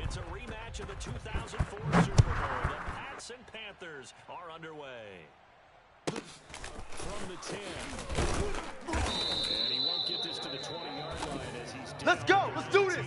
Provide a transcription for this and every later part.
It's a rematch of the 2004 Super Bowl. The Pats and Panthers are underway. From the 10. And he won't get this to the 20-yard line as he's down. Let's go. Let's do this.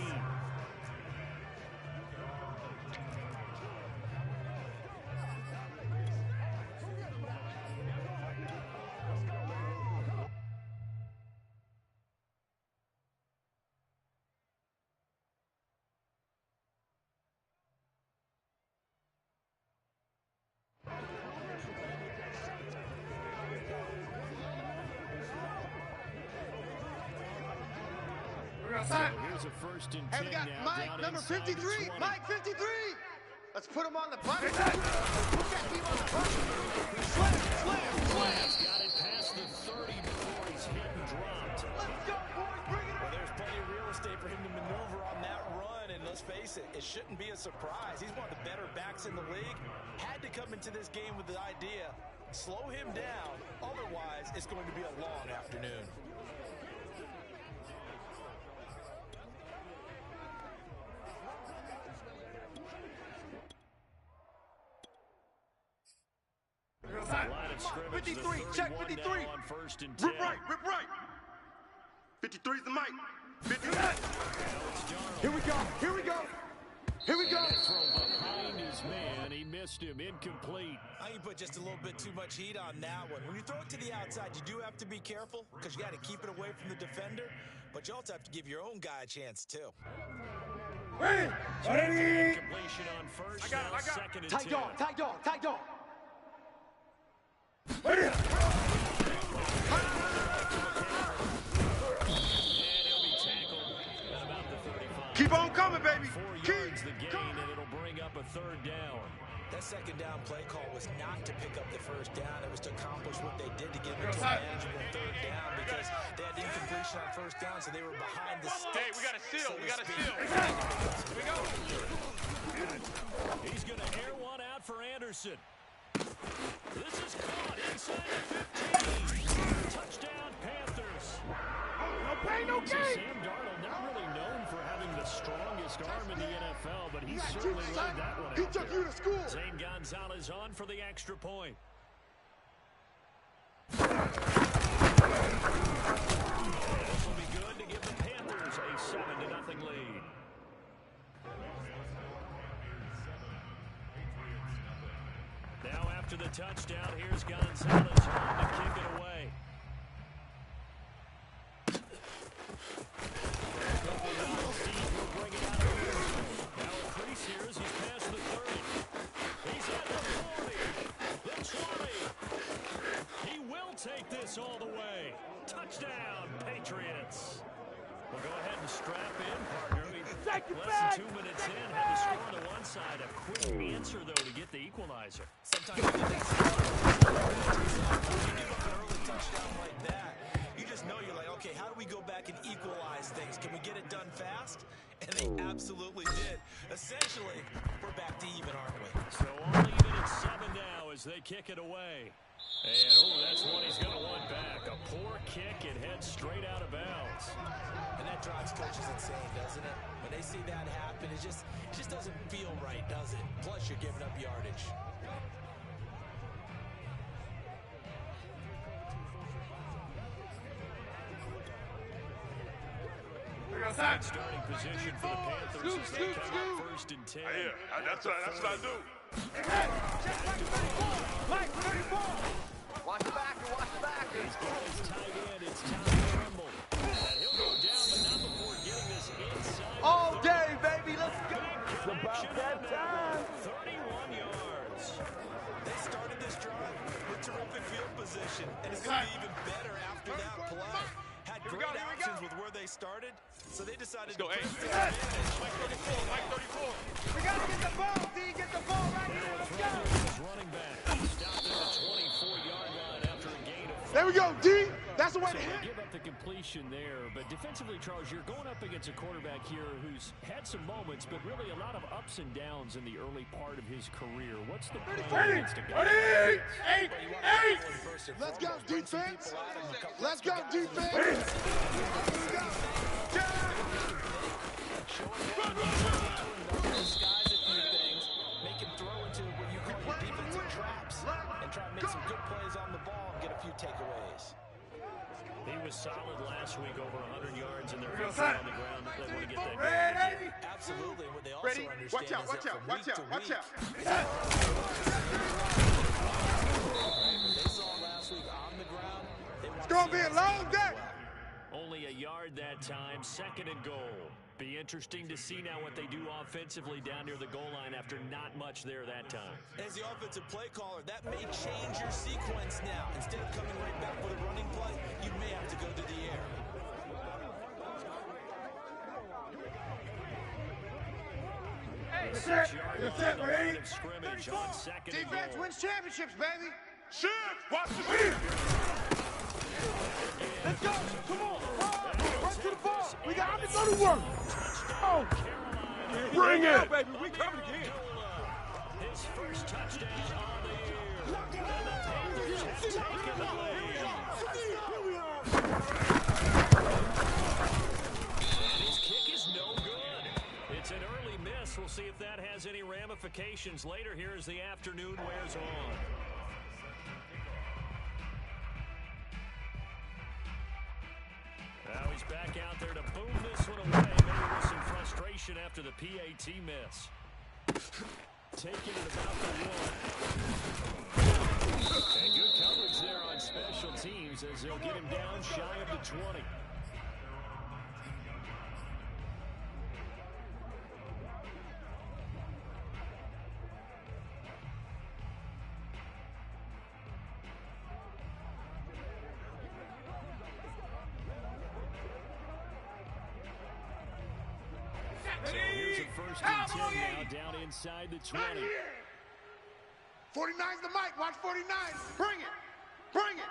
So here's a first and 10 hey, we got now. Mike, number 53. Mike, 53. Let's put him on the button. Put that team on the button. Slam. He's got it past the 30 before he's hit and dropped. Let's go, boys. Bring it on. Well, there's plenty of real estate for him to maneuver on that run, and let's face it, it shouldn't be a surprise. He's one of the better backs in the league. Had to come into this game with the idea, slow him down, otherwise it's going to be a long afternoon. Line of scrimmage, 53, check 53. On first and 10. Rip right. 53's the mic. 53. Here we go. And throw behind his man. He missed him. Incomplete. I think you put just a little bit too much heat on that one. When you throw it to the outside, you do have to be careful because you got to keep it away from the defender, but you also have to give your own guy a chance too. Ready. Completion on first. I got it. Second and 10. Tight dog. And he'll be tackled at about the 35. Keep on coming, baby. 4 yards the gain, and it'll bring up a third down. That second down play call was not to pick up the first down. It was to accomplish what they did to get into a manageable third down because they had incompletion on first down, so they were behind the sticks. Hey, we got a steal. Here we go. He's going to air one out for Anderson. This is caught inside the 15. Touchdown, Panthers. No pain, no gain. Sam Darnold, not really known for having the strongest arm in the NFL, but he certainly laid that one out. He took you to school. Zane Gonzalez on for the extra point. This will be good to give the Panthers a 7-0 lead. Now after the touchdown, here's Gonzalez home to kick it away. Will bring it out of here. Now a crease here as he's past the 30. He's at the 40, the 20. He will take this all the way. Touchdown, Patriots. We'll go ahead and strap in, partner. Less than 2 minutes in, had the score on the one side. A quick answer, though, to get the equalizer. Sometimes you give up an early touchdown like that, you just know you're like, okay, how do we go back and equalize things? Can we get it done fast? And they absolutely did. Essentially, we're back to even, aren't we? So all even at 7 now as they kick it away. And, that's one he's going to want back. A poor kick, it heads straight out of bounds. And that drives coaches insane, doesn't it? When they see that happen, it just doesn't feel right, does it? Plus, you're giving up yardage. Starting position for the Panthers as they come up first and 10. That's what I do. Mike, 34. Watch the back. He's got his tight end. It's Tom Campbell. And he'll go down, but not before getting this inside. All day, baby. Let's go. It's about that time. 31 yards. They started this drive with terrific field position, and it's going to be even better after that play. Had great options with where they started, so they decided to press their advantage. Mike 34. We got to get the ball, D. Get the ball right here. Let's go. Running back. Stopped at the 24-yard line after a gain of 5. There we go, D. That's the way So to hit. they give up the completion there, but defensively, Charles, you're going up against a quarterback here who's had some moments, but really a lot of ups and downs in the early part of his career. What's the plan against a guy? Eight. Let's go, defense. Let's go, defense. Let's go. plays on the ball and get a few takeaways. He was solid last week, over 100 yards in their first on the ground. They want to get that going again. Absolutely. What they also Ready? understand Watch out, is watch that out, from watch week out, to watch week, out. they saw last week on the ground. It's going to be a long day. Only a yard that time, 2nd and goal. Be interesting to see now what they do offensively down near the goal line after not much there that time. As the offensive play caller, that may change your sequence now. Instead of coming right back with a running play, you may have to go to the air. The 6-yard line, the line of scrimmage on 2nd and Defense goal. wins championships, baby. Shift! Watch the shift! Let's go. Come on. Run to the ball. We got to go to work. Oh. Bring it! baby. We coming again. His first touchdown on the year. And the Panthers have taken the lead. And his kick is no good. It's an early miss. We'll see if that has any ramifications later here as the afternoon wears on. Now he's back out there to boom this one away. Maybe with some frustration after the PAT miss. Taking it about the 1. And good coverage there on special teams as they'll get him down shy of the 20. So here's a 1st and 10 now, down inside the 20. 49's the mic. Watch 49. Bring it. Bring it.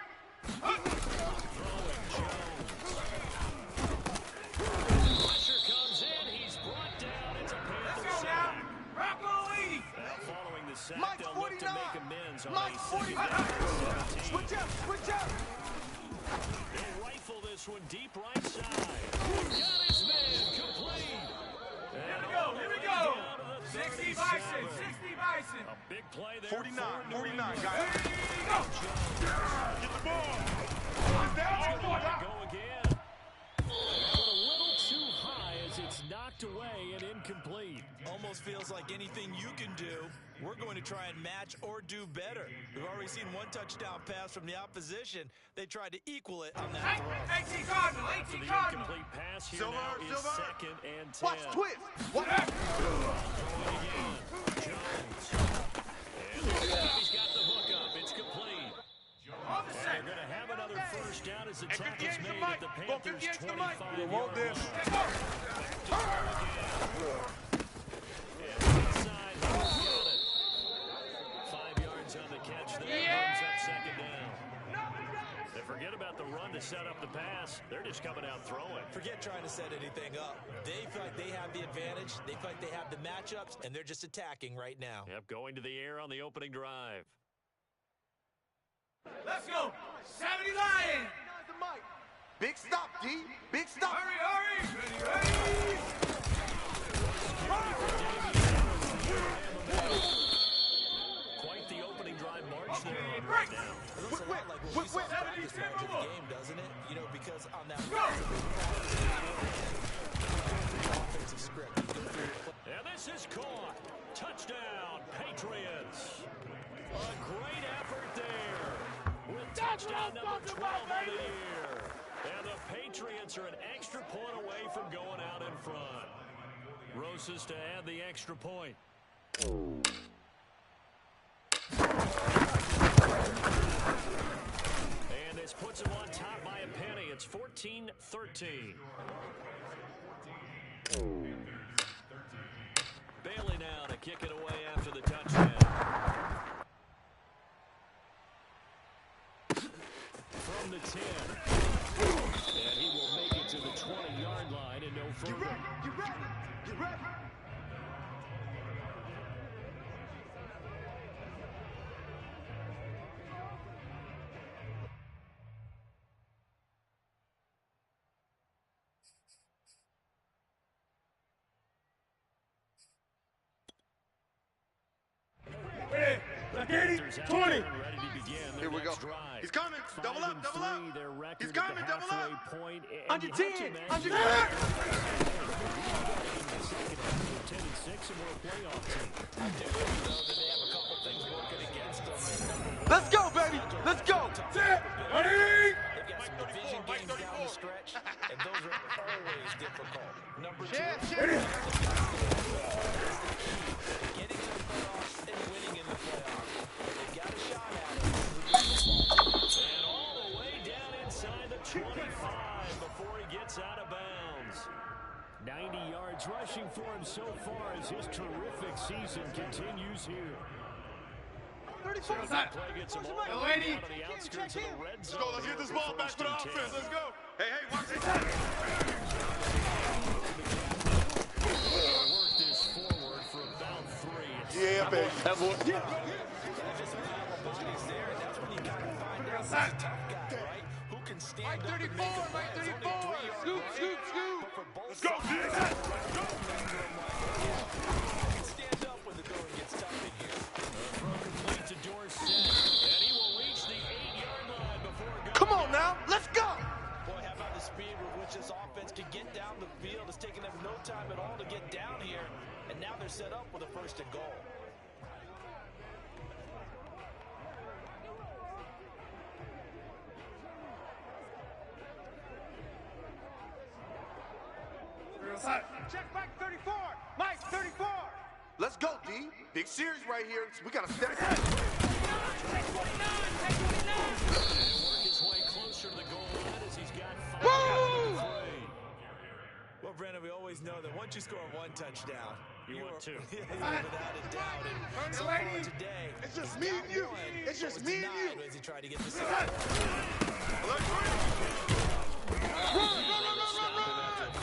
Throwing Jones. Pressure comes in. He's brought down. It's a Panther sack. Following the sack, Mike they'll 49. look to make amends on Mike a second 49. down and 17. Switch out. Switch out. They'll rifle this one deep right side. Got his man complete. Here we go. 60 Bison. 60 Bison. A big play there. 49, guys. Get the ball. Go again. But a little too high as it's knocked away and incomplete. Almost feels like anything you can do, we're going to try and match or do better. We've already seen one touchdown pass from the opposition. They tried to equal it on that throw. 18 Cardinal. The incomplete pass here now is 2nd and 10. Watch twist. Watch. Going again. Jones. And he's got the hook up. It's complete. And they're going to have another 1st down as the tackle is made at the Panthers' 25-yard line. And inside, he's got it. 5 yards on the catch there. Runs up 2nd down. They forget about the run to set up the pass. They're just coming out throwing. Forget trying to set anything up. They feel like they have the advantage. They feel like they have the matchups, and they're just attacking right now. Yep, going to the air on the opening drive. Let's go! 70 Lions! Big stop, D. Big stop. Hurry! Ready! Quite the opening drive march there on right now. It looks a lot like what we saw in practice prior to the game, doesn't it? You know, because on that offensive script. And this is caught. Touchdown, Patriots. A great effort there. With touchdown number 12 on the year. And the Patriots are an extra point away from going out in front. Rosas to add the extra point. And this puts him on top by a penny. It's 14-13. Bailey now to kick it away after the touchdown. From the 10. And he will make it to the 20-yard line and no further. Get ready. Get ready. Get ready. Panthers out there and ready to begin their Here we next go. drive. He's coming. Double up, double up. 5-3, their record He's coming, at the double halfway up. point. On your 10, on your 10. 10-6, and we're a playoff team. I do know that they have a couple things working against them. Let's go, baby. Let's go. Ready? They've got some division games down the stretch, and those are always difficult. Number 2, getting to the playoffs and winning in the playoffs. They've got a shot at it. And all the way down inside the 25 before he gets out of bounds. 90 yards rushing for him so far as his terrific season continues here. 34. Play gets him all the way out of the outskirts of the red zone. Let's go. Let's get this ball back for the offense. Let's go. Hey, watch this. Work this forward for about 3. Yeah, baby. That boy. There's just a pile of bodies there, and that's when you kind of find out who's a tough guy, right? Who can stand up and make a play. It's only a 3-yard play, but for both Let's go, sides, G. you can stand up when the going gets tough in here. Throw complete to Dorsett, and he will reach the 8-yard line before going. Come on now. Let's go. Boy, how about the speed with which this offense can get down the field? It's taken them no time at all to get down here, and now they're set up with a 1st and goal. Check back 34. Mike, 34. Let's go, D. Big series right here. We got to step back. Work his way closer to the goal line as he's got 5 Woo! Well, Brandon, we always know that once you score one touchdown, You want two. without a doubt. And so far today, It's just me and you. It's just me and you. as he tried to get the second.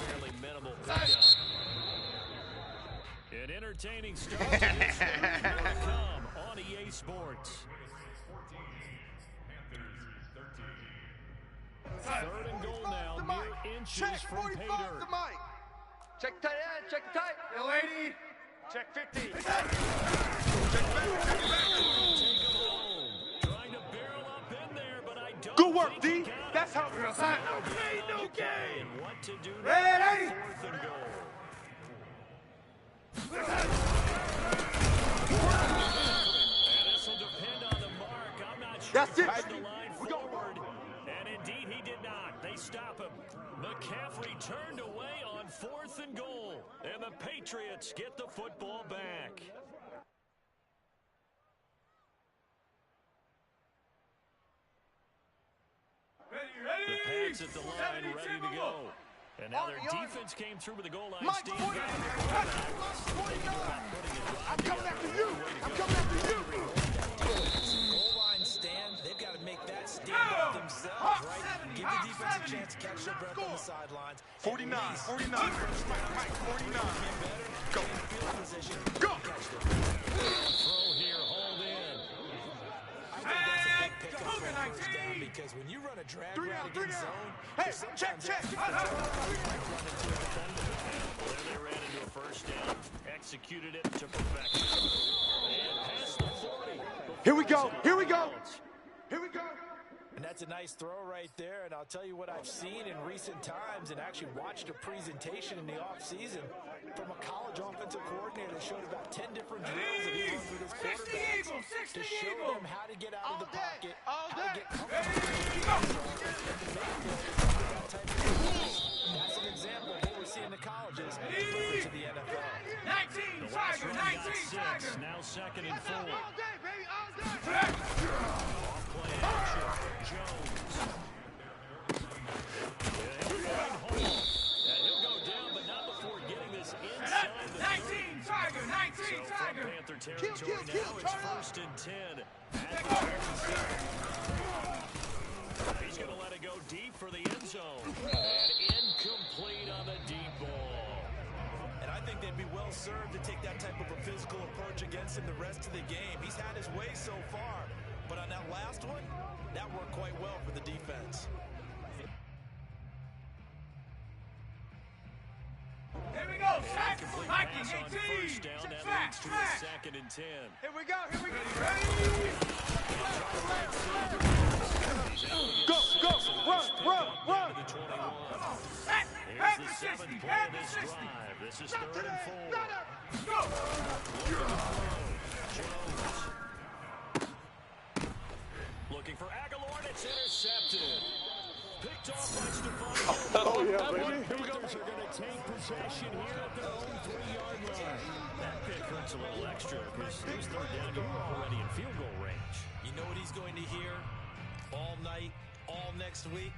fairly minimal pickup. An entertaining start to this one. More to come on EA Sports. 3rd and goal now, mere inches Check from 45 pay to dirt. Mike. Check tight end, check the tight. Yo, lady. Check 50. Take him home. Trying to barrel up in there, but I don't Good work, think D. he got it. That's how. No pain, no gain. And what to do Ready? now? 4th and goal. And this will depend on the mark. I'm not sure That's if it, he's baby. the line We go. forward. And indeed, he did not. They stop him. McCaffrey turned away on 4th and goal. And the Patriots get the football back. The Pats at the line, ready to go. And now their defense came through with the goal line. Mike, Steve 49. Young. I'm coming after you. I'm coming after you. Goal line stand, they've got to make that stand up themselves, right? Give the defense a chance to catch their breath on the sidelines. 49, 49. Mike, 49. Go. Field position. Go. Throw here, hold in. I think that's a big pickup for a first down because when you run a drag route against zone, Hey, check. There they ran into a first down, executed it to perfection. And past the 40. Here we go. Here we go. Here we go. and that's a nice throw right there. And I'll tell you what I've seen in recent times and actually watched a presentation in the offseason from a college offensive coordinator that showed about 10 different drills that he run through his quarterbacks to show them how to get out of the pocket, how to get comfortable. That's an example of what we're seeing in the colleges to the NFL. 19, Tiger, 19, Tiger. Now 2nd and 4. All day, baby, all day. Play action. Jones. Yeah, he'll find Hall. And he'll go down, but not before getting this inside the 19, Tiger, 19, So from Tiger. Panther territory Kill, now, it's turn up. 1st and 10. At the 37. He's going to let it go deep for the end zone. And incomplete on the deep ball. And I think they'd be well served to take that type of a physical approach against him the rest of the game. He's had his way so far, but on that last one, that worked quite well for the defense. Here we go, sack. Complete Viking, pass on 18. first down. That Sack, leads to a sack. 2nd and 10. Here we go, here we go. Ready? Go, go, run. Here's the seventh play of this drive. This is 3rd and 4. Jones. Looking for Aguilar, and it's intercepted. Picked off by Stephon. Oh, yeah, baby. Here we go. Are going to take possession here at their own 3-yard line. That pick hurts a little extra because it was 3rd down. You were already in field goal range. You know what he's going to hear all night, all next week?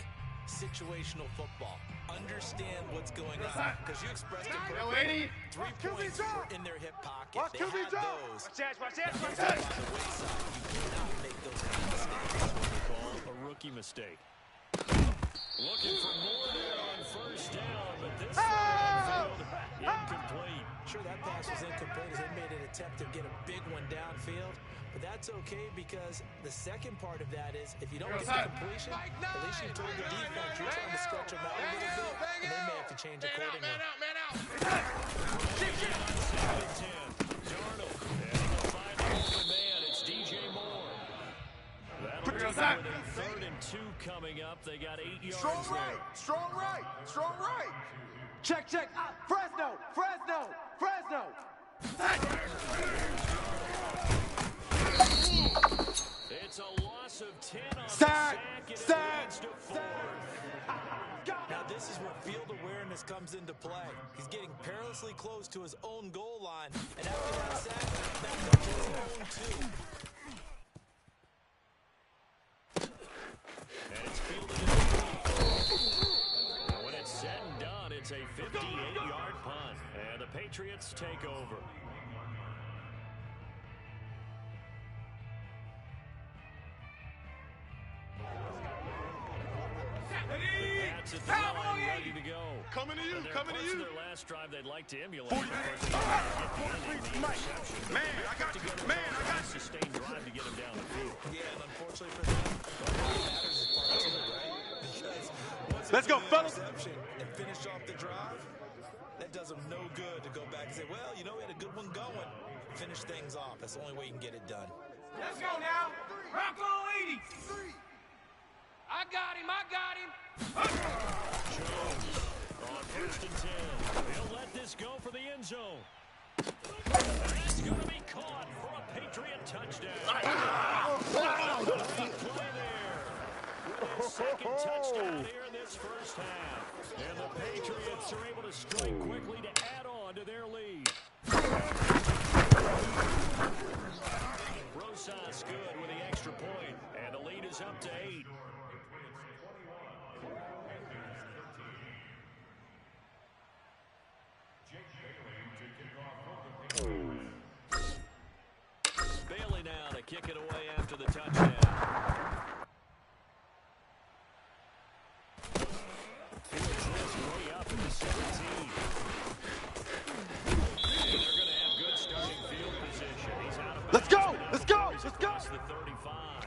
Situational football. Understand what's going on. Because you expressed it perfectly. 3 points were in their hip pocket. They had those. Watch that. By the wayside, you cannot make those kind of mistakes. Call a rookie mistake. Looking for more there on 1st down, but this time incomplete. Sure, that pass was incomplete as they made an attempt to get a big one downfield. But that's okay because the second part of that is if you don't get the completion, at least you told the defense you're trying to stretch them out a little bit, and they may have to change accordingly. Man out. Darnold, and the final open man, it's DJ Moore. That'll be within 3rd and 2 coming up. They got 8 yards there. Strong right. Check. Fresno. It's a loss of 10 on the sack. And it leads to 4th. Now this is where field awareness comes into play. He's getting perilously close to his own goal line, and after that sack, back up to his own 2. And it's fielded in the and when it's said and done, it's a 58-yard punt. And the Patriots take over. Pats at the line, ready to go. Coming to you. Their last drive they'd like to emulate. Man, I got you. Sustained drive to get him down the field. Yeah, and unfortunately for them, what matters is part 2, right? Because once Let's go, fellas. And finish off the drive, that does them no good to go back and say, well, you know, we had a good one going. Finish things off. That's the only way you can get it done. Let's go now. Rocco 80. I got him. Jones on 1st and 10. He'll let this go for the end zone. That's going to be caught for a Patriot touchdown. Big play there. With his 2nd touchdown here in this 1st half. And the Patriots are able to strike quickly to add on to their lead. Rosas good with the extra point, and the lead is up to 8. Bailey now to kick it away after the touchdown. Fields this way up in the 17. And they're going to have good starting field position. He's out of bounds. Let's go. Across the 35.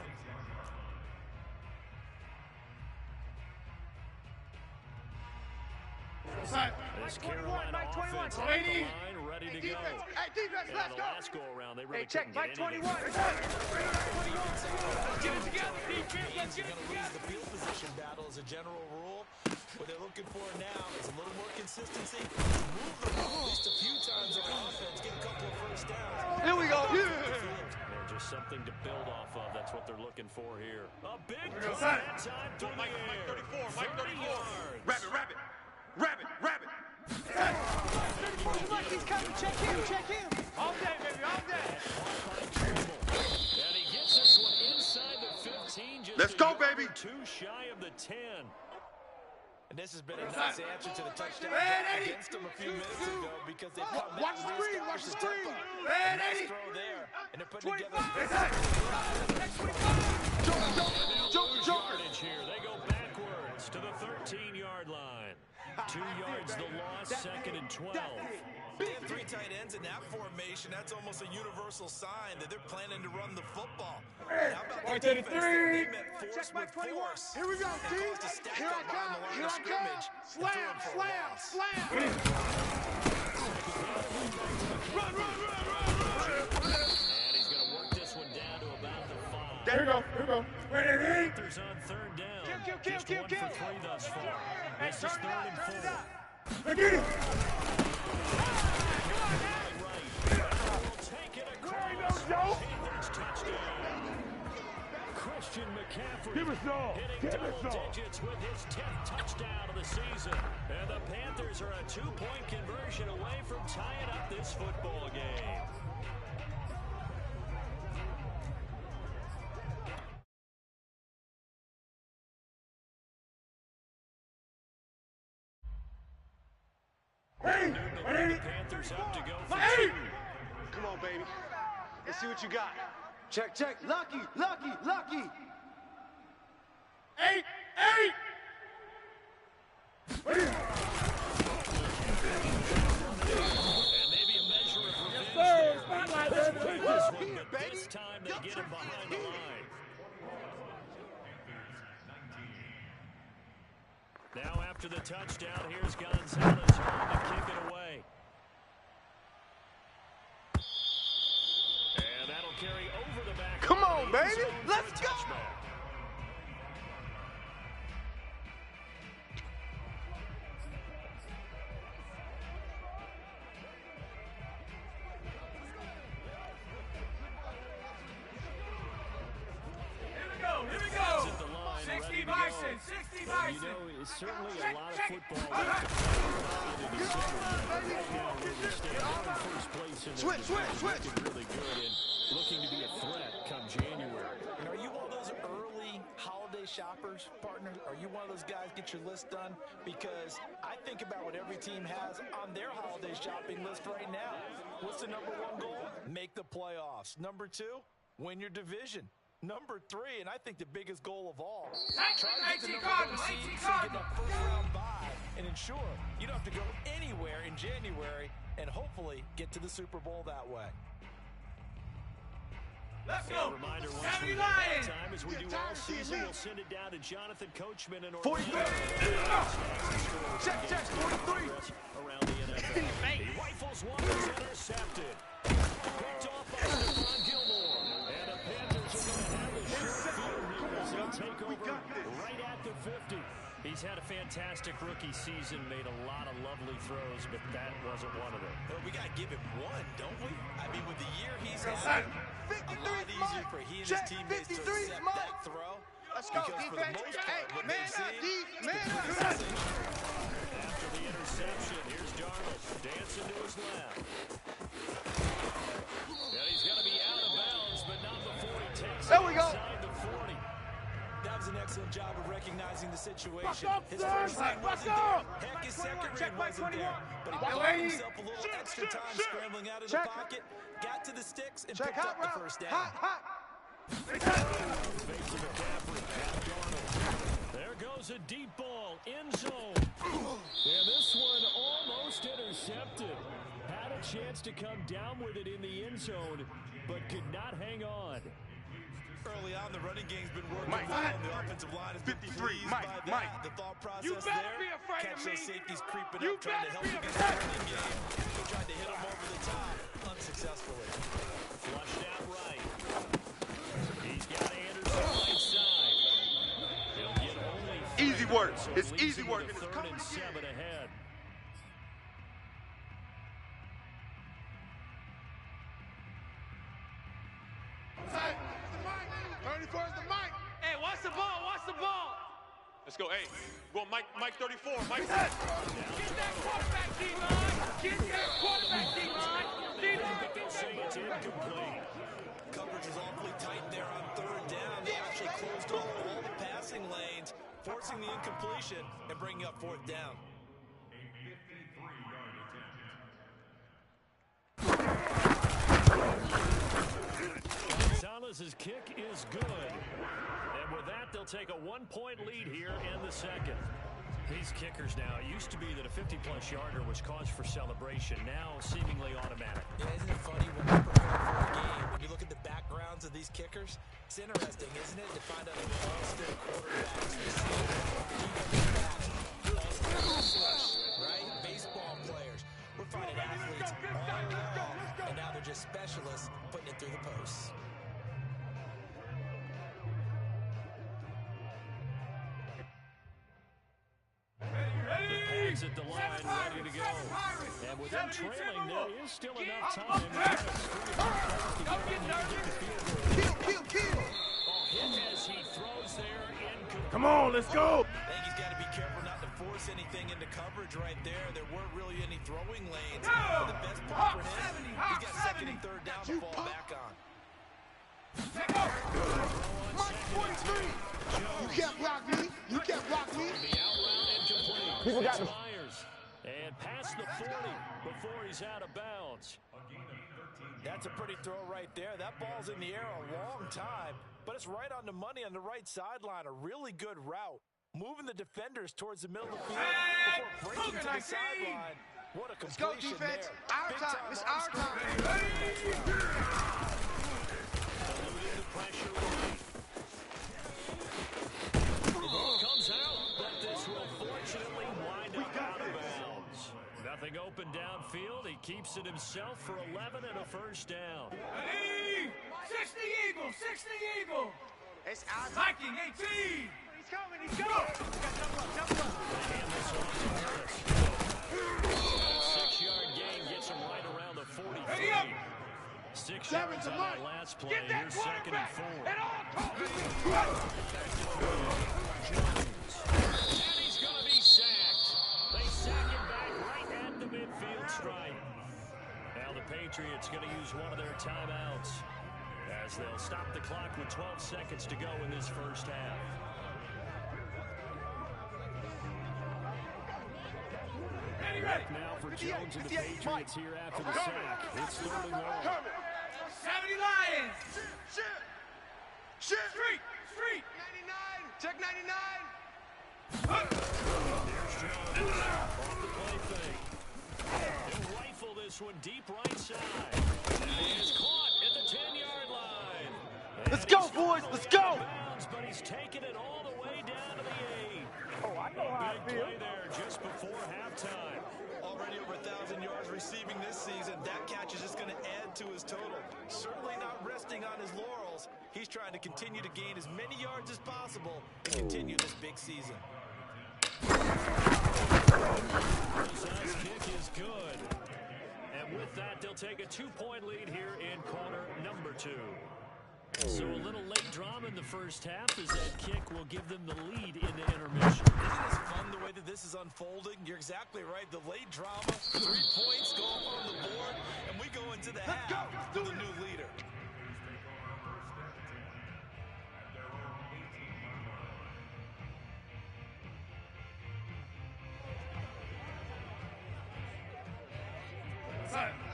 This Carolina offense on the line, ready to go. Hey, defense, And let's the go. last go around, they really Check, couldn't get Mike anything. 21. Get it together, defense. Let's get it You're going to lose the field position battle as a general rule. What they're looking for now is a little more consistency. Move the ball at least a few times on offense. Get a couple of 1st downs. Here we go. And just something to build off of. That's what they're looking for here. A big play that time through the air. Mike 34. 30 yards. Rabbit. He's coming. Check him. All day, baby, all day. And he gets this one inside the 15. Just Let's a go, yard baby. or 2 shy of the 10. And this has been a nice answer to the touchdown against them a few minutes ago because they've come back. Watch the screen. Nice throw there. And they're putting together. Lose yardage here. They go backwards to the 13-yard line. 2 yards the loss, 2nd and 12. They have 3 tight ends in that formation. That's almost a universal sign that they're planning to run the football. How about the defense? They met force with force. Here we go, And Steve. caused a stack Here I up on the come. line Here of I come. scrimmage and threw him for a loss. Slam. And he's going to work this one down to about the 5. Here we go. Panthers on third down. Just 1 for 3 thus far. This is third and 4. Look at it. Take it across. Panthers touchdown. Christian McCaffrey hitting double digits with his 10th touchdown of the season. And the Panthers are a 2-point conversion away from tying up this football game. The Panthers up to go for 2. Come on, baby. Let's see what you got. Check, check. Lucky. Eight. And maybe a measure of revenge there. Spotlight, This baby. one, but this time they get him behind the line. Now after the touchdown, here's Gonzalez home to kick it away. And that'll carry over the back. Come on, baby. Let's go. Here we go. 60 Bison, 60 Bison. You know, it's certainly a lot of football left to play in December. Right now, where we stand in first place in the division, looking really good and looking to be a threat come January. And are you one of those early holiday shoppers, partner? Are you one of those guys get your list done? Because I think about what every team has on their holiday shopping list right now. What's the number 1 goal? Make the playoffs. Number 2, win your division. Number 3, and I think the biggest goal of all, try to get the number 1 seed so you get that first round bye and ensure you don't have to go anywhere in January and hopefully get to the Super Bowl that way. Let's A go. reminder, once 70 we Lions. have time, as we do all season, we'll send it down to Jonathan Coachman in 43. Check, 43. Around the NFL. He rifles one, is intercepted. Picked off by Stephon Gilmore. And the Panthers are going to have a short field here as they'll take over right at the 50. He's had a fantastic rookie season, made a lot of lovely throws, but that wasn't one of them. Well, we got to give him one, don't we? I mean, with the year he's had, a lot easier for he and his teammates to accept that throw. Let's go, Because for the defense. most part, what Man they've up, seen D. Man is up. After the interception, here's Darnold dancing to his left. And he's going to be out of bounds, but not before he takes There it we go. inside the 40. That was an excellent job of recognizing the situation. Up, His son. first read Let's wasn't go. there. Heck, his second read wasn't there. But he bought himself a little extra time scrambling out of the Check. pocket, got to the sticks, and Check, picked hot up the route. first down. Hot. Face of McCaffrey, now Darnold. There goes a deep ball, end zone. And this one almost intercepted. Had a chance to come down with it in the end zone, but could not hang on. Early on, the running game's been working Mike. well. The offensive line has been 53, pleased Mike, by that. Mike. The thought process You better there. be afraid Catch of those me. safeties creeping You up, trying to better help be against the afraid. running game. He tried to hit him over the top, unsuccessfully. Flushed out right. He's got Anderson right side. He'll get only 3 Easy work. yards, so It's leads easy him work, to and it's 3rd coming and again. 7 ahead. Hey, 34's the mic. Hey, watch the ball. Watch the ball. Let's go. Hey, go Mike 34. Mike. Get that quarterback, D-line. Get that quarterback, D-line. D-line, They'll say it's incomplete. Coverage was awfully tight there on 3rd down. They actually closed off all the passing lanes, forcing the incompletion and bringing up 4th down. Gonzalez's kick is good. And with that, they'll take a 1-point lead here in the second. These kickers now, it used to be that a 50-plus yarder was cause for celebration. Now, seemingly automatic. Yeah, isn't it funny when you prepare for a game, when you look at the backgrounds of these kickers? It's interesting, isn't it, to find out they're all still quarterbacks, receivers, defensive backs, all still wrestlers, right? Baseball players. We're finding athletes all along, and now they're just specialists putting it through the posts. He's at the line, ready to go. And with them trailing, there is still enough time to get the field goal. Kill. Oh, hit as he throws there. Come on, let's go. I think he's got to be careful not to force anything into coverage right there. There weren't really any throwing lanes. But the best part for him, he's got second and third down to fall back on. Mike 43. You can't block me. You can't block me. The out route incomplete. People got him. Myers. And past the 40 before he's out of bounds. That's a pretty throw right there. That ball's in the air a long time, but it's right on the money on the right sideline. A really good route. Moving the defenders towards the middle of the field before breaking to the sideline. What a Let's go, completion defense. there. Our Big time. It's our time. Eluding the pressure right. The ball comes out, but this will fortunately wind up out of bounds. Nothing open downfield. He keeps it himself for 11 and a first down. 60 Eagle, 60 Eagle. It's our time. Viking 18. He's coming. Double up. Hand this off to Harris. 6-yard gain gets him right around the 43. 6 yards on that last play. Here's second and 4. And he's going to be sacked. They sack him back right at the midfield stripe. Now the Patriots going to use one of their timeouts as they'll stop the clock with 12 seconds to go in this first half. Back now for Jones and the Patriots here after the sack. It's third and long. 70 Lions. Shit. Street. 99. Check 99. There's Jones off the play fake. He'll rifle this one deep right side. He is caught at the 10-yard line. Let's go, boys. Let's go. Bounds, but he's taking it all the way down to the 8. Oh, I know how big play there just before halftime. Already over 1,000 yards receiving this season. That catch is just going to add to his total. Certainly not resting on his laurels. He's trying to continue to gain as many yards as possible and continue this big season. His kick is good. And with that, they'll take a 2-point lead here in quarter number 2. So a little late drama in the first half as that kick will give them the lead into intermission. Isn't this fun the way that this is unfolding? You're exactly right. The late drama, 3 points go up on the board, and we go into the half with a new leader.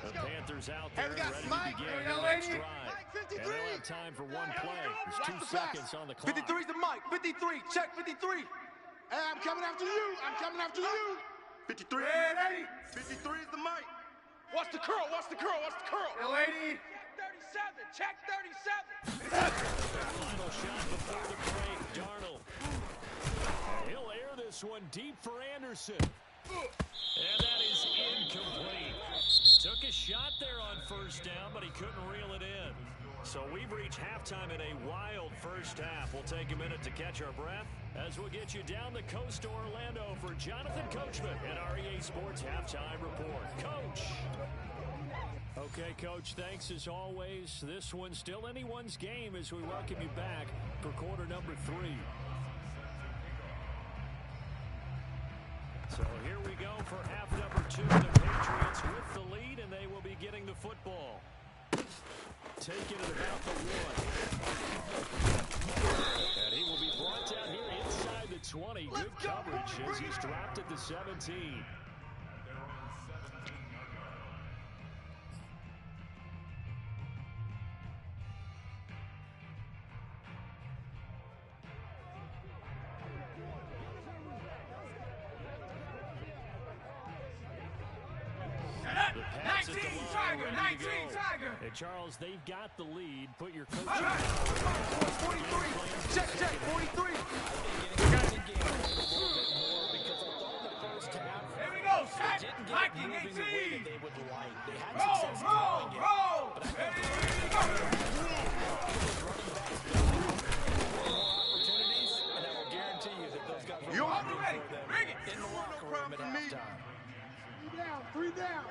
The Panthers out there Hey, we got ready to Mike. begin Hey, the lady. next drive. Mike, And 53. they'll have time for one play. There's 2 seconds on the clock. 53's the mic. 53. Check 53. Hey, I'm coming after you. 53. Ready. 53 is the mic. What's the curl? Lady. Check 37. Final shot before the break. Darnold. He'll air this one deep for Anderson. And that is incomplete. Took a shot there on first down, but he couldn't reel it in. So we've reached halftime in a wild first half. We'll take a minute to catch our breath as we'll get you down the coast to Orlando for Jonathan Coachman and our EA Sports Halftime Report. Coach. Okay, Coach, thanks as always. This one's still anyone's game as we welcome you back for quarter number 3. So here we go for half number 2. The Patriots with the lead, and they will be getting the football. Taking it about the 1. And he will be brought down here inside the 20. Good coverage as he's dropped at the 17. The pass at the line, ready to go. And Charles, they've got the lead. Put your coach in. 43. Check 43. Here we go. Sack. Viking 18. Roll. Opportunities, and I will guarantee you that those guys will You be ready? for them Bring it. in the locker room at For me. first time. Three down.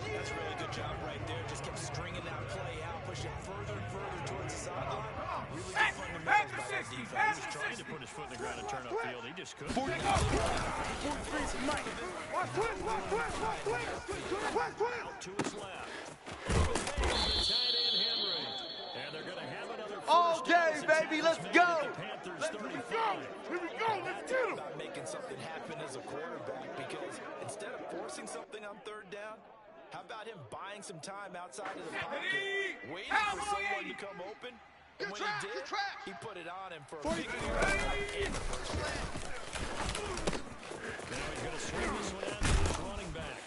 That's a really good job right there. Just kept stringing that play out, pushing further and further towards the sideline. Really good fundamentals by that defense. He was trying to put his foot in the ground and turn upfield. He just couldn't. Watch twist. Out to his left. The tight end Henry. And they're going to have another All first day, down. baby, let's go. Panthers 35. Here we go, let's get him. About making something happen as a quarterback, because instead of forcing something on third down, how about him buying some time outside of the pocket, waiting for someone to come open, and when he did, he put it on him for a big and the first down. Now he's going to swing this one out to his running back.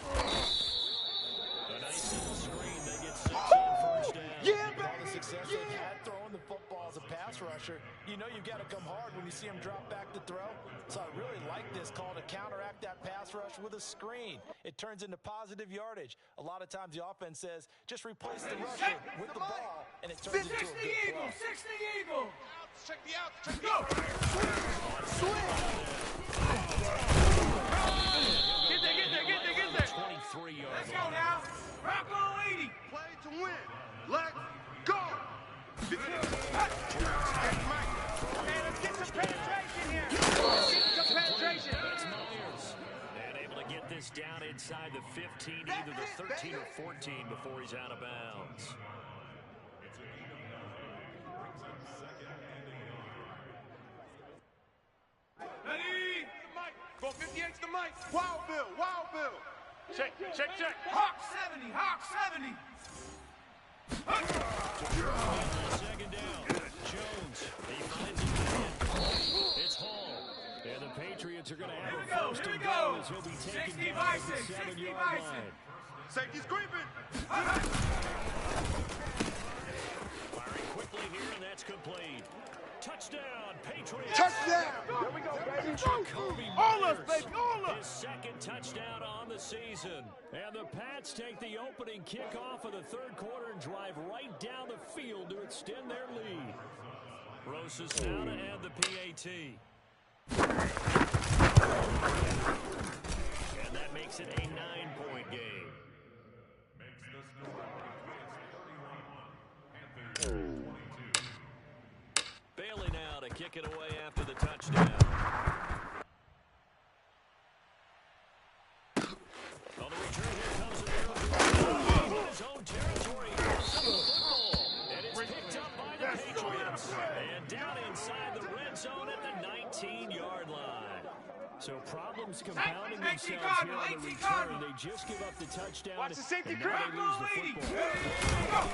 A nice little screen. They get 6 on first down. With all the success they've had throwing the football as a pass rusher, you know you've got to come hard when you see him drop back to throw. So I really like this call to counteract that pass rush with a screen. It turns into positive yardage. A lot of times the offense says, just replace the rusher with the ball, and it turns into a good play. 60 Eagle. Check the out. Get there. 23-yard Let's go now. Rock on 80. Play to win. Let's go. Hey, let's get some penetration here. Some penetration. That's Myers. And able to get this down inside the 15, either the 13 or 14 before he's out of bounds. Ready? Go 58 to the mic. Wild Bill. Check. Hawk 70. Second down. Jones. He finds him again. It's Hall. And the Patriots are going to have a first and goal as he'll be taken down at the 7-yard line. Safety's creeping. Firing quickly here, and that's complete. Touchdown, Patriots. Touchdown. There we go, baby. Jacoby All us, Myers. baby, all us. His second touchdown on the season. And the Pats take the opening kickoff of the third quarter and drive right down the field to extend their lead. Rosas now to add the PAT. And that makes it a 9-point game. Bailey now to kick it away after the touchdown. On the return, here comes in his own territory. And it's picked up by the Patriots. And down inside the red zone at the 19-yard line. So problems compounding themselves here on the return. They just give up the touchdown. Watch the safety and now crack. they lose the football.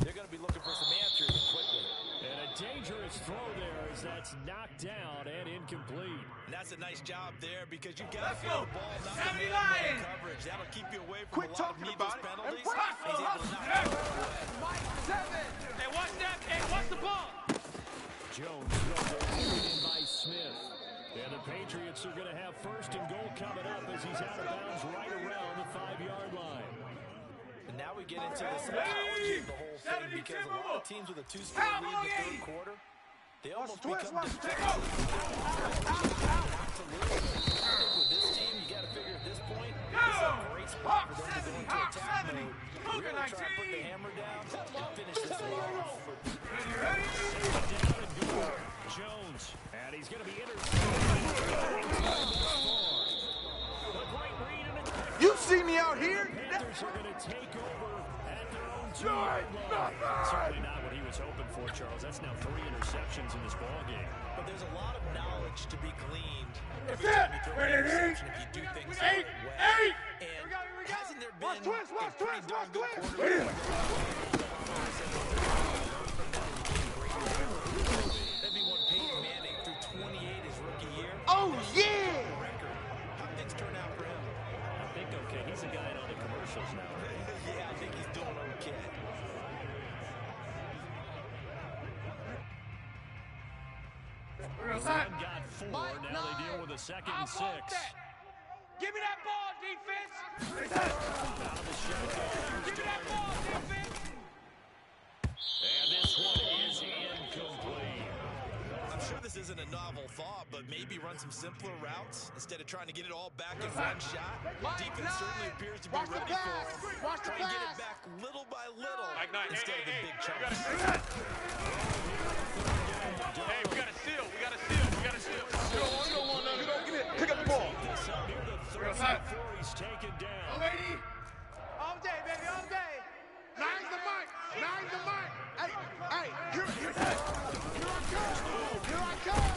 They're going to be looking for some answers quickly. And a dangerous throw there as that's knocked down and incomplete. And that's a nice job there, because you've got to throw the ball, not the 70 man-to-man Lions. coverage. That'll keep you away from Quit a lot of talking needless about it and penalties. press. He's able to knock it away. Hey, watch that. Hey, watch the ball. Jones throws it in by Smith. And the Patriots are going to have first and goal coming up as he's out of bounds right around the 5-yard line. And now we get into the psychology of the whole thing, because a lot of teams with a two-score lead in the third quarter, they almost become defensive. With this team, you got to figure at this point, this is a great spot for them to go into attack mode, really try to put the hammer down and finish this one off. Jones, and he's going to be intercepted. You see me out here? Panthers are going to take over at their own 2-yard line. Certainly not what he was hoping for, Charles. That's now 3 interceptions in this ballgame. But there's a lot of knowledge to be gleaned every time you throw an interception if you do things the right way. And hasn't there been a pretty darn good quarterback? Everyone Peyton Manning through 28 his rookie year. Oh, yeah. How things turn out for him? I think, okay, he's a guy on the commercials now. Yeah, I think he's doing okay. One got 4. Now they deal with a 2nd and 6. Give me that ball, defense. Out of the shotgun. thought, but maybe run some simpler routes instead of trying to get it all back in one shot. Defense certainly appears to be ready for him. Try and get it back little by little instead of the big chunks. Hey, we got a steal. We got a steal. We got a steal. Still one. Give it. Pick up the ball. Before he's taken down. Lady. All day, baby, all day. Nine's the mic. Nine's the mic. Hey, here I come. Here I come.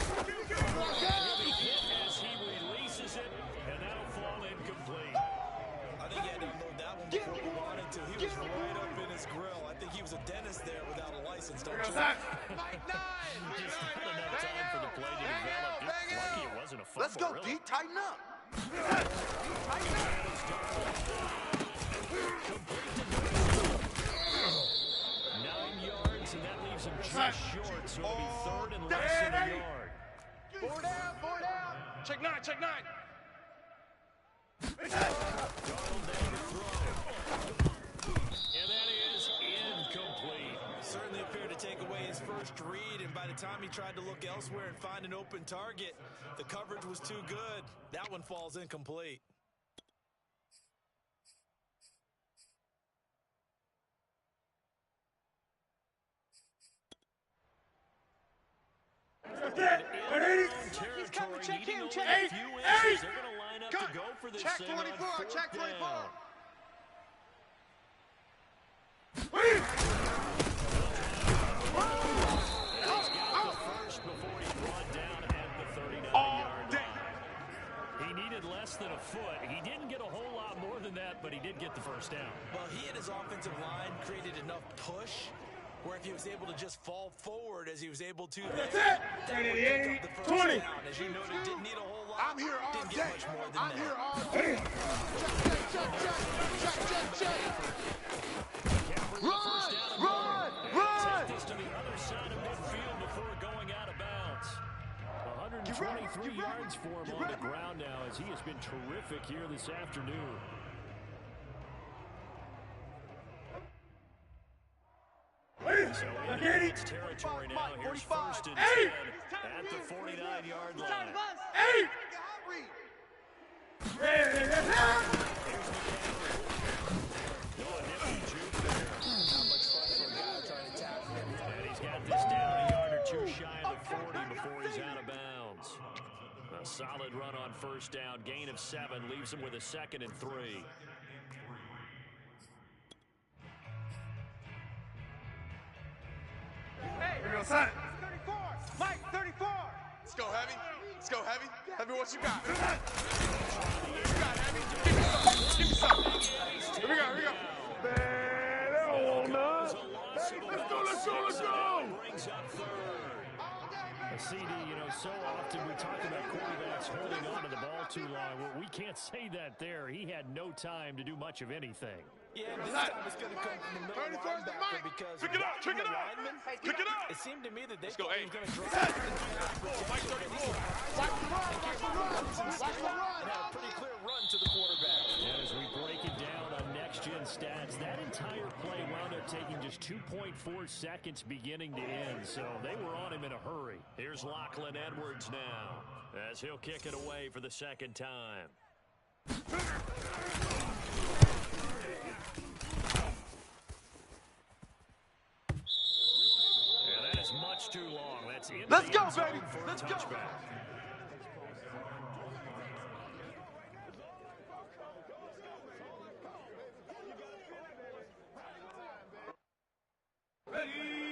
As he releases it, and that'll fall incomplete. I think he had to unload that one before he wanted to. He was right up in his grill. I think he was a dentist there without a license, don't you? Mike 9. Just not enough time for the play to develop. Just lucky it wasn't a fumble. Let's go, really. D. Tighten up. Nine yards, and that leaves him just short, so it'll be third and less than a yard. Four down. Check nine. Darnold down to throw. And that is incomplete. Certainly appeared to take away his first read, and by the time he tried to look elsewhere and find an open target, the coverage was too good. That one falls incomplete. He's coming, check him, check him. They're going to line up to go for this Check thing on 24, fourth check 24. down. He's got the first before he's brought down at the 39-yard line. He needed less than a foot. He didn't get a whole lot more than that, but he did get the first down. Well, he and his offensive line created enough push where if he was able to just fall forward as he was able to there, that would pick up the first 20. down. As you noted, didn't need a whole lot. I'm here all didn't day. get much more than I'm that. here all day. Check. Run. Take this to the other side of midfield before going out of bounds. 123 yards for him on the ground now as he has been terrific here this afternoon. So it's territory now. Here's first and 10 at the 49-yard line. And he's got this down a yard or two shy of the 40 before he's out of bounds. A solid run on first down. Gain of 7 leaves him with a 2nd and 3. Hey, 34. Mike, 34. Let's go, Heavy. Heavy, what you got? What you got, Heavy? Give me some. Here we go. Man, they don't want none. Let's go. Brings up third. CD, so often we talk about quarterbacks holding on to the ball too long. Well, we can't say that there. He had no time to do much of anything. Yeah, this time it's going to come from the middle linebacker because Pick it up. linemen, Pick it up. it seemed to me that they go, thought he hey. was going to drop Mike 34. and have a pretty clear run to the quarterback. And as we break it down on next-gen stats, that entire play wound up taking just 2.4 seconds beginning to end, so they were on him in a hurry. Here's Lachlan Edwards now as he'll kick it away for the second time. And that is much too long. That's in Let's the go, end zone baby. for a Let's go. touchback.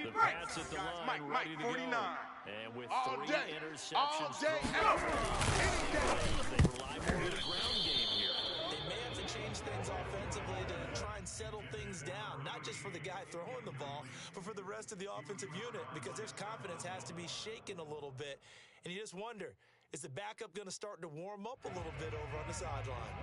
The Pats at the line, ready to go. And with All 3 day. interceptions All day. thrown, they rely more on the ground game here. They may have to change things offensively to try and settle things down, not just for the guy throwing the ball, but for the rest of the offensive unit, because their confidence has to be shaken a little bit. And you just wonder, is the backup going to start to warm up a little bit over on the sideline?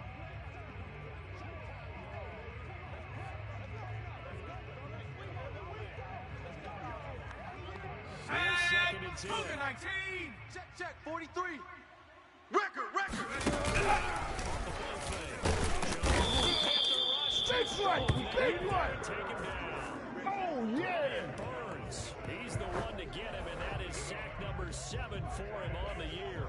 Second and 10. 19. Check. 43. Record. Big play. Take him down. Oh, yeah. And Burns, he's the one to get him, and that is sack number number 7 for him on the year.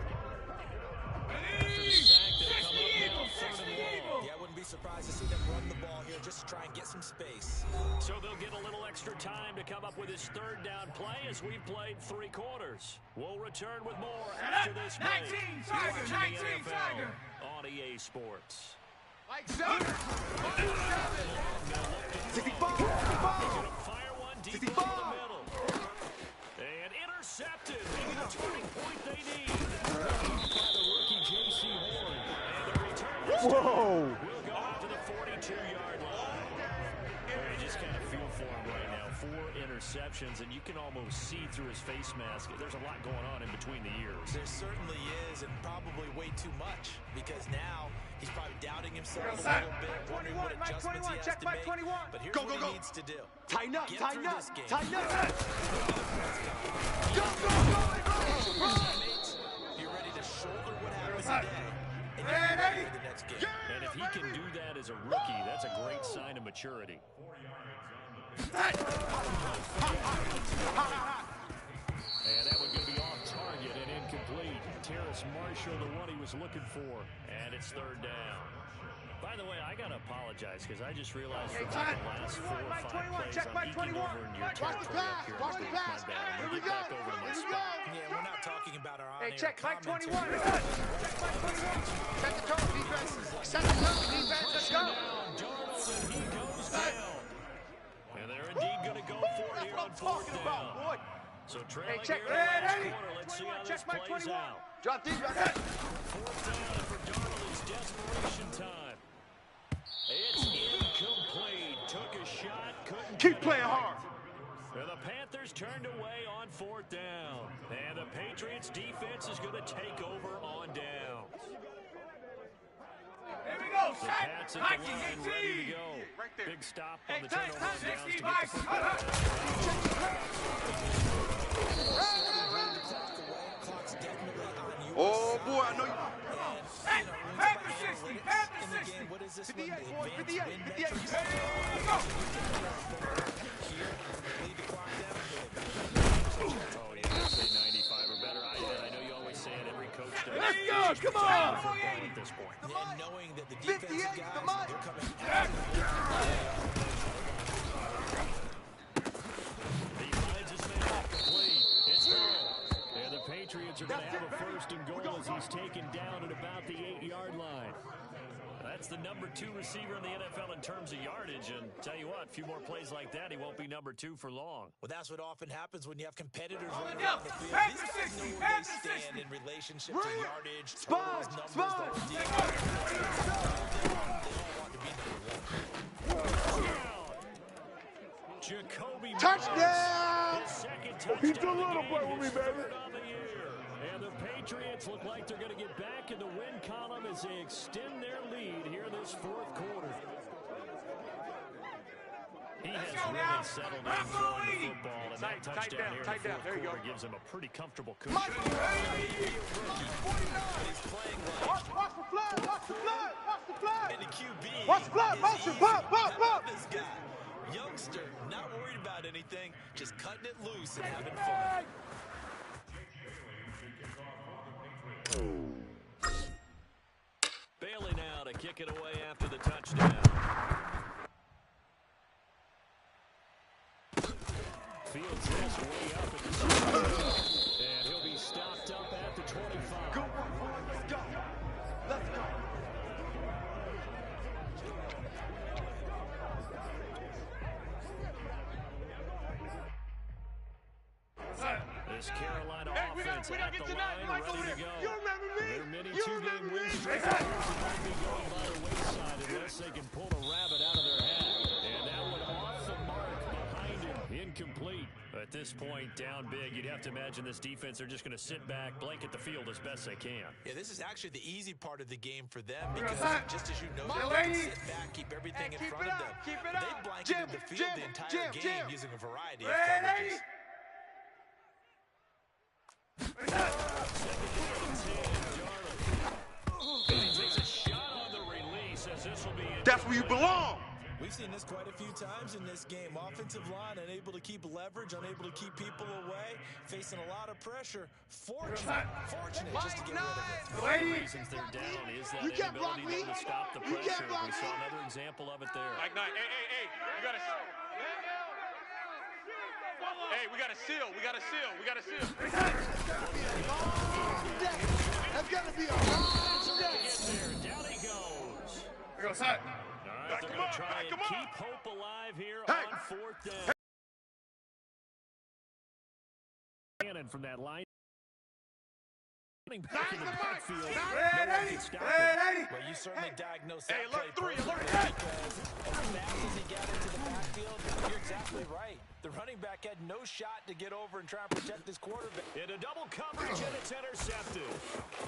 After the sack, they'll come up now, 3rd and long. Yeah, I wouldn't be surprised to see them run the ball here just to try and get some space. So they'll get a little extra time to come up with his 3rd down play as we've played 3 quarters. We'll return with more after this break. 19 Tiger, 19 Tiger. On EA Sports. Like 7. 65. He's going to fire one deep into the middle. And intercepted. Maybe the turning point they need. By the rookie J.C. Horn. And the return this time will go out to the 42-yard line. I just kind of feel for him right now. 4 interceptions, and you can almost see through his face mask. There's a lot going on in between the ears. There certainly is, and probably way too much, because now he's probably doubting himself a little bit, wondering what adjustments he has to make. But here's what he needs to do. Tighten up, tighten up, tighten up. Go! You're ready to shoulder what happens today, and you're ready for the next game. And if he can do that as a rookie, that's a great sign of maturity. And that one going to be off target and incomplete. Terrace Marshall, the one he was looking for. And it's 3rd down. By the way, I got to apologize because I just realized for about the last 4 or 5 plays, I'm eking over in your territory up here. Watch the pass. My bad. I'm going to get back over to my spot. Yeah, we're not talking about our on-air Check Mike 21. commentary. Check Mike 21. Set the tone, defense. Set the tone, defense. Let's go. Darnold, and he goes down. And they're indeed going to go for it here on 4th down. So trailing check. here in the last quarter. Let's see how this plays out. Drop these right there. 4th down, and for Darnold, it's desperation time. It's incomplete. Took a shot, couldn't Keep get playing it. hard. And the Panthers turned away on 4th down. And the Patriots defense is going to take over on downs. Here we go, The set. Pats at the line, ready to go. Big stop on the turnover on downs to get the football. Oh, boy, I know you. Hey, Panther 60, Panther 60. What is this 58, one? boys, The 58, advanced 58. win metrics? Here, lead the clock down. Oh, yeah, they say 95 or better. I know you always say it, every coach does. Let's go, It's just come the on. football at this point. And knowing that the 58, defensive the guys, mic. they're coming after He finds his man complete. It's home. And the Patriots are going to have a 1st and goal as he's taken down at about the 8-yard line. That's the number 2 receiver in the NFL in terms of yardage. And tell you what, a few more plays like that, he won't be number 2 for long. Well, that's what often happens when you have competitors running go. around the field. Panther These guys 60, know where Panther they stand 60. in relationship to yardage, Spot, totals, numbers, spot. the whole deal. They all want to be number 1. Jacoby Touchdown! Myers, his 2nd touchdown. He's a little play with me, baby. On the year. And the Patriots look like they're going to get back in the win column as they extend their lead here in this 4th quarter. He has really settled in throwing the football, and that touchdown here in the 4th quarter gives him a pretty comfortable cushion. Watch the flood, watch the flood, watch the flood. And the QB Watch the flood, is watch the easy. flood, I love flood. this guy. Youngster, not worried about anything, just cutting it loose and having fun. Bailey now to kick it away after the touchdown. Fields this way up at the center. And he'll be stopped up at the 25. Go, let's go. Let's go. This Carolina we offense gotta at get the tonight. line, Mike, over ready to there. go. You remember me? Their mini You two-game remember win me? streak might be going by the wayside unless they can pull a rabbit out of their hat. And that one off the mark behind him. Incomplete. At this point, down big, you'd have to imagine this defense, they're just going to sit back, blanket the field as best they can. Yeah, this is actually the easy part of the game for them because just as you know, My they can lady. sit back, keep everything in Keep front it of up, them. keep it They up. blanketed the field the entire game using a variety of coverages. He takes a shot on the release as this will be That's where you belong. We've seen this quite a few times in this game. Offensive line unable to keep leverage, unable to keep people away, facing a lot of pressure. Fortunate just to get rid of it. One of the reasons they're down is that inability to stop the pressure. We saw another example of it there. Mike Knight, hey, you gotta. Hey, we got a seal. We got a seal. That's gonna be a long day. Down he goes. We go side. All right, they're going to try and keep hope alive here on fourth down. Cannon from that line. Back in the backfield. Well, you certainly diagnosed that play perfectly because as fast as he got into the backfield, you're exactly right. The running back had no shot to get over and try and protect his quarterback. In a double coverage, and it's intercepted.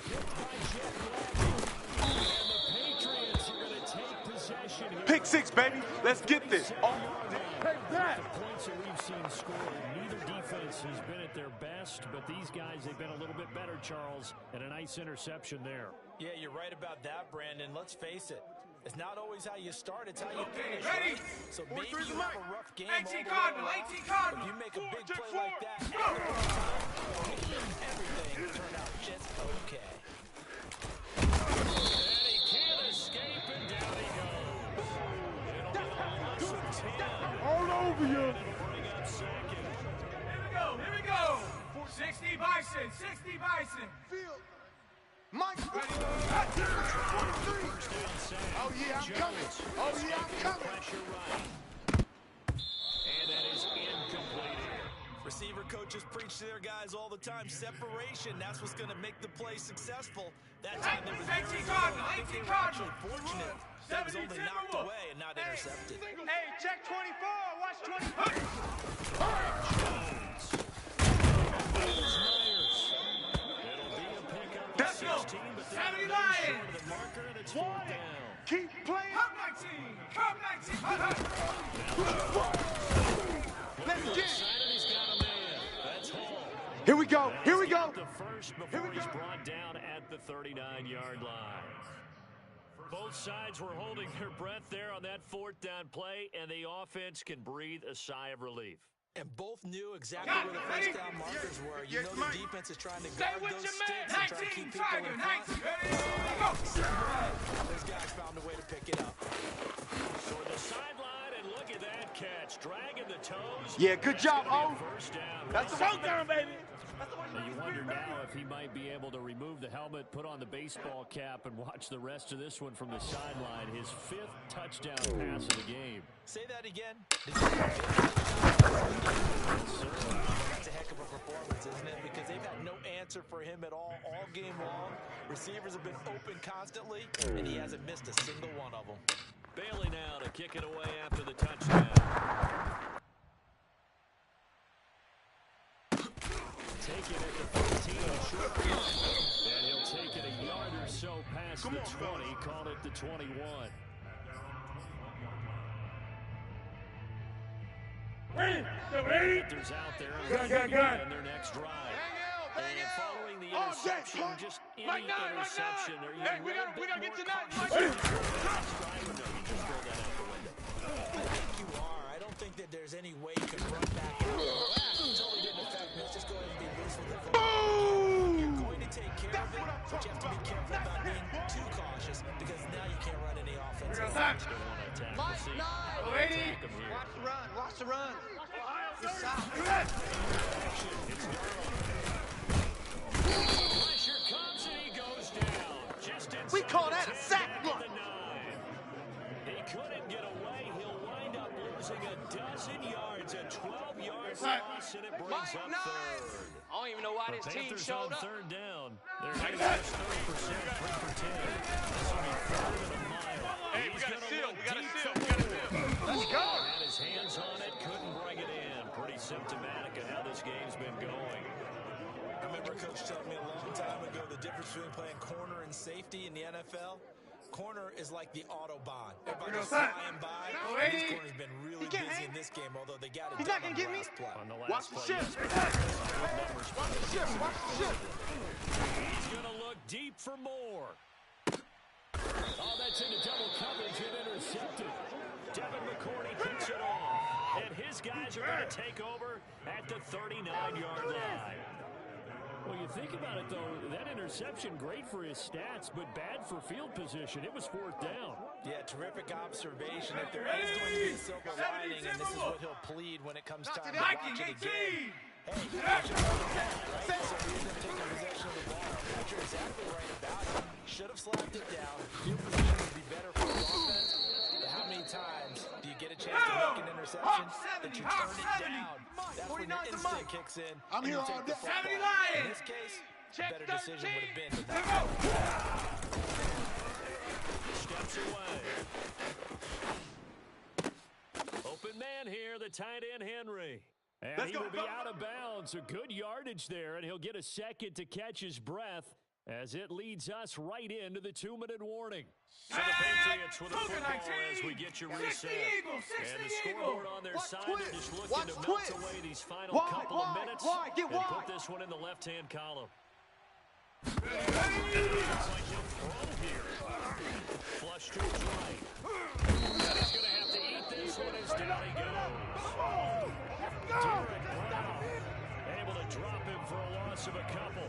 Picked by Jeff Gladney. And the Patriots are going to take possession here. Pick six, baby. Let's get this. Take that. The points that we've seen scored, neither defense has been at their best, but these guys, they've been a little bit better, Charles, and a nice interception there. Yeah, you're right about that, Brandon. Let's face it. It's not always how you start, it's how you finish, Ready? right? So maybe you have a rough game 18 Cardinal, 18 Cardinal. If you make a big play like that, at the right time, everything turned out just okay. And he can't escape, and down he goes. It'll be a loss of 10. All over you. And it'll bring up second. Here we go. 60 Bison, 60 Bison. Field. Mike. First down sack. Oh, yeah, I'm coming. Oh, yeah, I'm coming. Pressure right. And that is incomplete. Receiver coaches preach to their guys all the time. Separation, that's what's going to make the play successful. That time there was 18 Cardinal, 18 Cardinal. Fortunate that was only knocked away and not intercepted. Hey, check 24. Watch 24. Let's go. 70 Lions. The marker, and it's fourth down. Keep playing. Come 19. Come 19. Let's get it. He's got a man. That's Hall. Here we go. Here we go. The first before he's brought down at the 39-yard line. Both sides were holding their breath there on that fourth down play, and the offense can breathe a sigh of relief. And both knew exactly where the first down markers were. You know the defense is trying to guard those sticks and try to keep people in front. Those guys found a way to pick it up. Toward the sideline, and look at that catch. Dragging the toes. Yeah, good job, O. First down. That's the first down, baby. You wonder now if he might be able to remove the helmet, put on the baseball cap, and watch the rest of this one from the sideline. His fifth touchdown pass of the game. Say that again. That's a heck of a performance, isn't it? Because they've had no answer for him at all game long. Receivers have been open constantly, and he hasn't missed a single one of them. Bailey now to kick it away after the touchdown. Take it at the 15, short. And he'll take it a yard or so past the 20, call it the 21. Panthers out there on their next drive. And following the interception, just any interception, are you a little bit more cautious? I think you are. I don't think that there's any way you can run back out. Totally didn't affect me. Let's just go ahead and be loose with the football. You're going to take care of it, but you have to be careful about being too cautious because now you can't run any offense. Watch the run. Watch the run. Pressure comes and he goes down. Just We call that a sack block. He couldn't get away. He'll wind up losing a dozen yards, a 12-yard loss, and it brings up third. I don't even know why this team Panthers showed on up. third down. They're hitting just 30%, 3 for 10. This will be third and a mile. Hey, we got a seal. We got a seal. Let's go. Had his hands on it, couldn't bring it in. Pretty symptomatic of how this game's been going. I remember Coach telling me a long time ago the difference between playing corner and safety in the NFL. Corner is like the Autobahn. Everybody's flying by. This corner's been really busy in this game, although they got it done on the last play. On the Watch last the play, shift. Watch the shift. Watch the shift. He's going to look deep for more. Oh, that's into double coverage and intercepted. Devin guys are going to take over at the 39-yard line. Well, you think about it, though, that interception, great for his stats, but bad for field position. It was 4th down. Yeah, terrific observation. If there is going to be a silver lining, and this is what he'll plead when it comes time to watching the game. Hey, he should have right? So he's going to take possession of the ball. But you're exactly right about it. Should have slapped it down. Field position would be better for the offense. But how many times do you get a chance to make an interception that you turn it down? That's when your instinct kicks in. I'm here all day. 70 Lions. In this case, a better decision would have been to Steps away. Open man here, the tight end Henry. And he will be out of bounds. A good yardage there, and he'll get a second to catch his breath as it leads us right into the 2-minute warning. So the Patriots with a football as we get you reset. And the scoreboard on their side, they're just looking to melt away these final couple of minutes and put this one in the left-hand column. Looks like he'll throw here. Flush to his right. And he's going to have to eat this one as down he goes. Derek Brown able to drop him for a loss of a couple.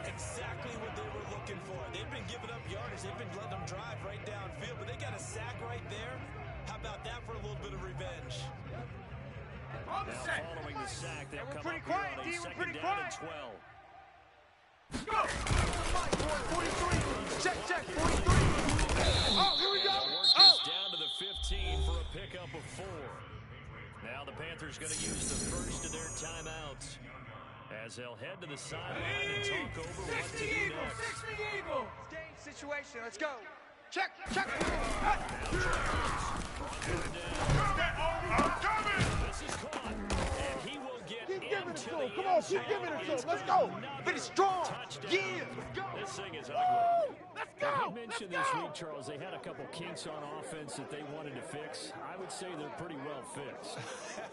exactly what they were looking for. They've been giving up yardage. They've been letting them drive right downfield, but they got a sack right there. How about that for a little bit of revenge? Now following the sack, they'll come up here on a second down and 12. Go! 43. Check, 43. Oh, here we go. Workers down to the 15 for a pickup of 4. Now the Panthers going to use the first of their timeouts as they'll head to the sideline and talk over what to do next. Game situation. Let's go. Check. This is caught, and he will get into the Come on, keep giving it to him. Let's go. Finish strong. Yeah. This thing is ugly. Let's You mentioned this week, Charles, they had a couple kinks on offense that they wanted to fix. I would say they're pretty well fixed.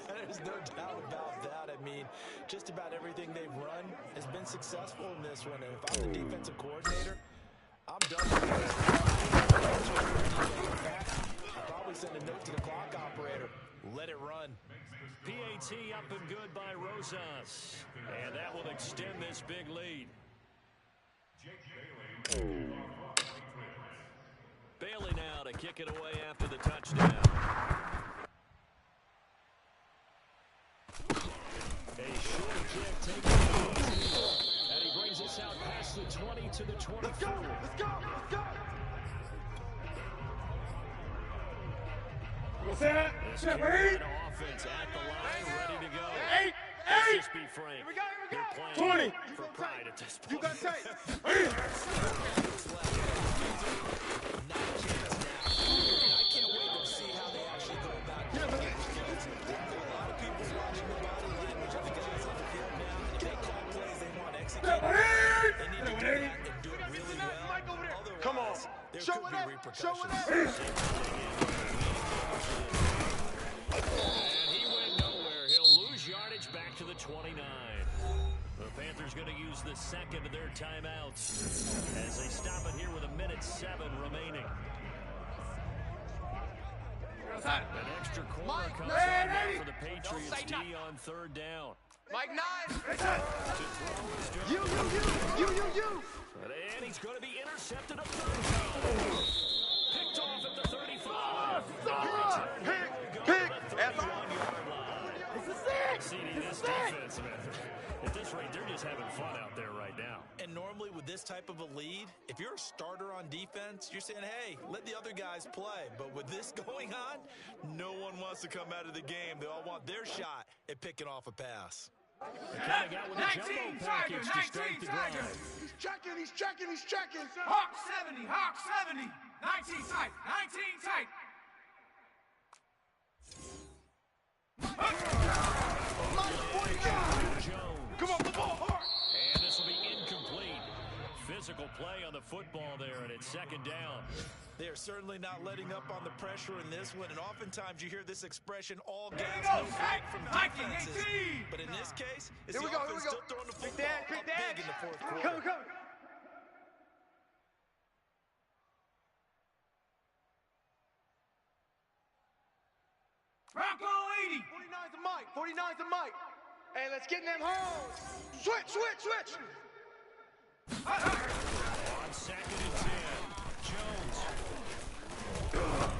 There's no doubt about that. I mean, just about everything they've run has been successful in this one. And if I'm the defensive coordinator, I'm done with this. I'll probably send a note to the clock operator. Let it run. PAT up and good by Rosas. And that will extend this big lead. Bailey now to kick it away after the touchdown. A short kick taken easy. And he brings us out past the 20 to the 24. Let's go. What's that? This Carolina offense at the line, ready to go. Let's just be frank. They're playing for pride at this point. You got tight. Not a chance now. I can't wait to see how they actually go about it. A lot of people watching the body language of the guys on the field now. If they call plays they want executed, they need to do that and do it really well. Otherwise, Come on. there Show could it be up. repercussions. And he went nowhere. He'll lose yardage back to the 29. The Panthers going to use the second of their timeouts as they stop it here with 1:07 remaining. An extra corner comes on now for the Patriots D on third down. Mike 9. To throw is You. And he's going to be intercepted a third time. Picked off at the 35. Pick. See, this defense, man. At this rate, they're just having fun out there right now. And normally with this type of a lead, if you're a starter on defense, you're saying, hey, let the other guys play. But with this going on, no one wants to come out of the game. They all want their shot at picking off a pass. They kind of got with a jumbo package to start the drive. He's checking. Hawk 70. 19 tight. Come on, the ball hard. And this will be incomplete. Physical play on the football there, and it's second down. They are certainly not letting up on the pressure in this one, and oftentimes you hear this expression, all gas, There you no go, break from Viking defenses. 18. But in this case, it's Here the we go, offense still throwing the football up Quick big dash. in the fourth quarter. Come. Bronco 80. 49's the 49's the mic. Hey, let's get in them holes. Switch. On 2nd and 10, Jones.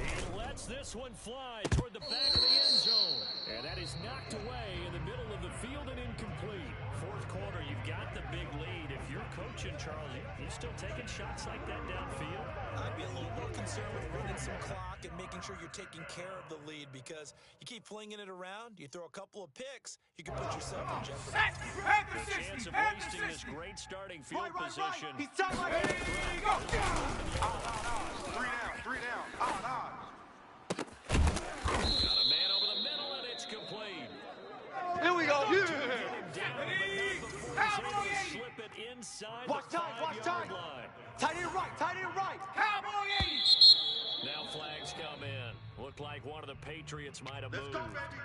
He lets this one fly toward the back of the end zone. And that is knocked away in the middle of the field and incomplete. Fourth quarter, you've got the big lead. If you're coaching, Charles, you still taking shots like that downfield? I'd be a little more concerned with running some clock and making sure you're taking care of the lead, because you keep flinging it around, you throw a couple of picks, you can put yourself in jeopardy. The chance of wasting this great starting field position. He's tight right here. Go. Three down. Odd. Got a man over the middle, and it's complete. Here we go. Get him down, but not before he's able to slip it inside the 5-yard line. Tight end right. Cowboy 80. Now flags come in. Looked like one of the Patriots might have moved. Let's go, baby.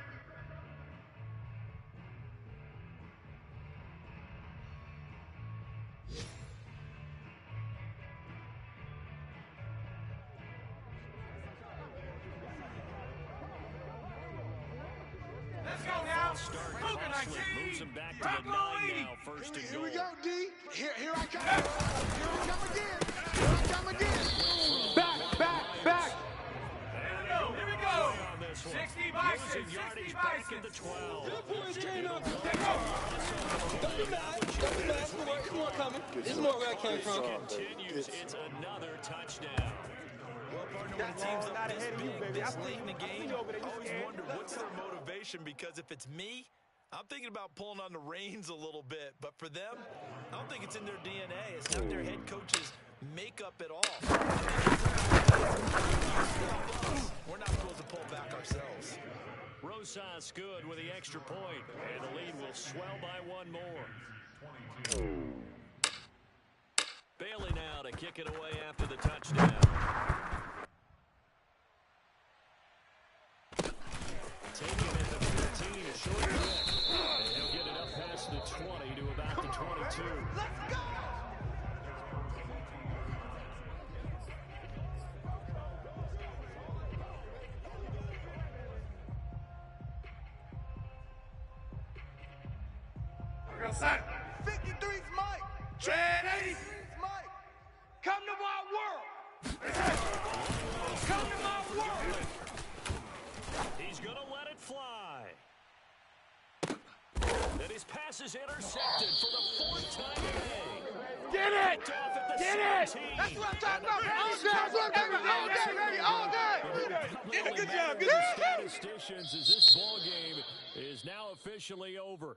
Let's go now. Start Luka costly. 19. Moves him back to the 9 now. First and Here goal. we go, D. Here I come. Here I come again. Back. Here we go. 60 by 6. Losing 60 yardage by back 6. at the 12. Don't be mad. There's more coming. There's more where I came from. Continues. It's another touchdown. Well, partner, when teams up this big, this late in the game, I always wonder what's their motivation, because if it's me, I'm thinking about pulling on the reins a little bit. But for them, I don't think it's in their DNA. It's not their head coach's makeup at all. We're not supposed to pull back ourselves. Rosas good with the extra point, and the lead will swell by one more. Bailey now to kick it away after the touchdown. Taking it at the 15, a short kick, and he'll get it up past the 20 to about the 22. Let's go. We're gonna set. 53's Mike. Trent 80. It's Mike. Come to my world. Come to my world. He's going to let it fly. And his pass is intercepted for the 4th time today. Get it. Off at the Get it. 17. That's what I'm talking about. All day, baby. All day. Good job. Good statisticians as this ball game is now officially over.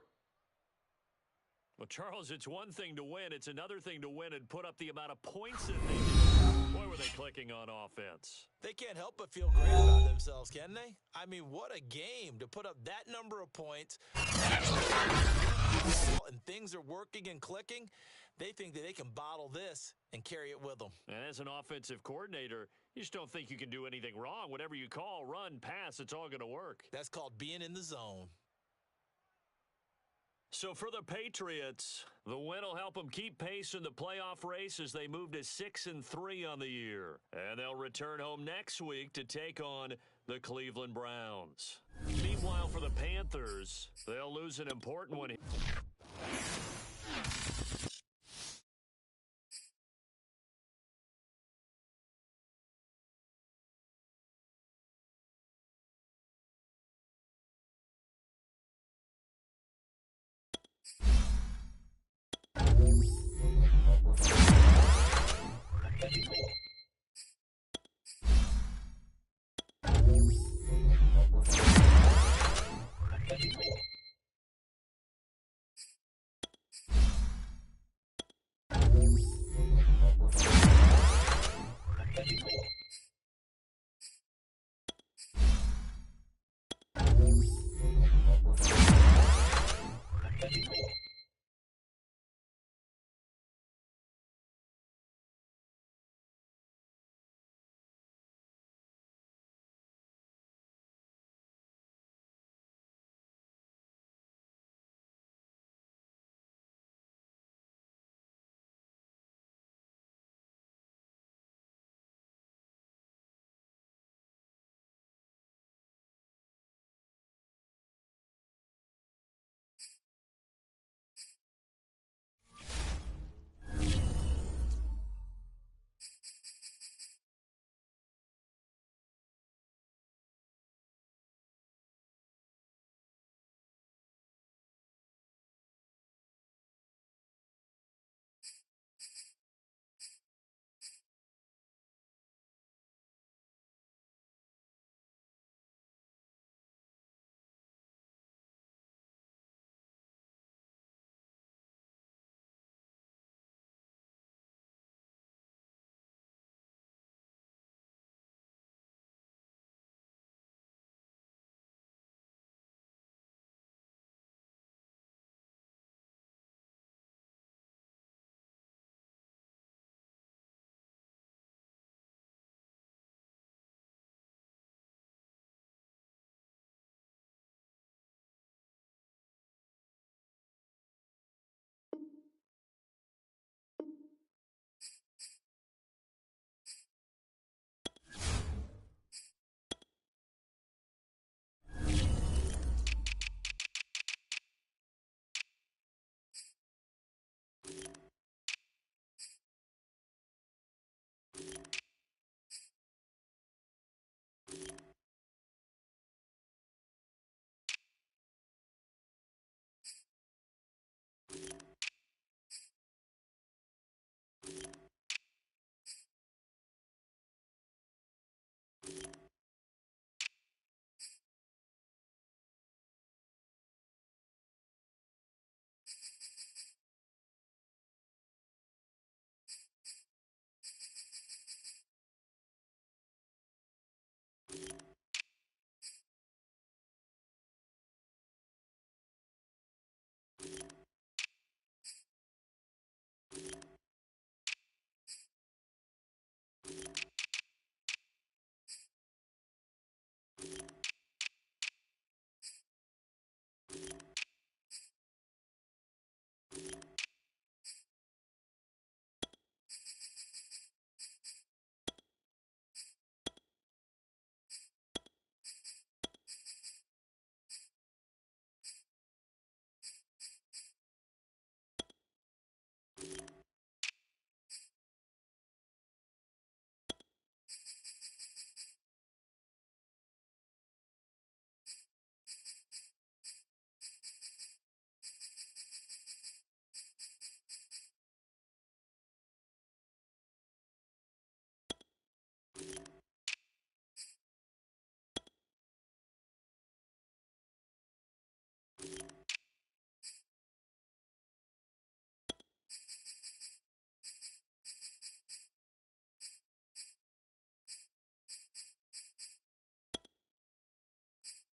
Well, Charles, it's one thing to win. It's another thing to win and put up the amount of points that they did. Boy, were they clicking on offense. They can't help but feel great about themselves, can they? I mean, what a game to put up that number of points. And things are working and clicking. They think that they can bottle this and carry it with them. And as an offensive coordinator, you just don't think you can do anything wrong. Whatever you call, run, pass, it's all going to work. That's called being in the zone. So for the Patriots, the win will help them keep pace in the playoff race as they move to 6-3 on the year. And they'll return home next week to take on the Cleveland Browns. Meanwhile, for the Panthers, they'll lose an important one.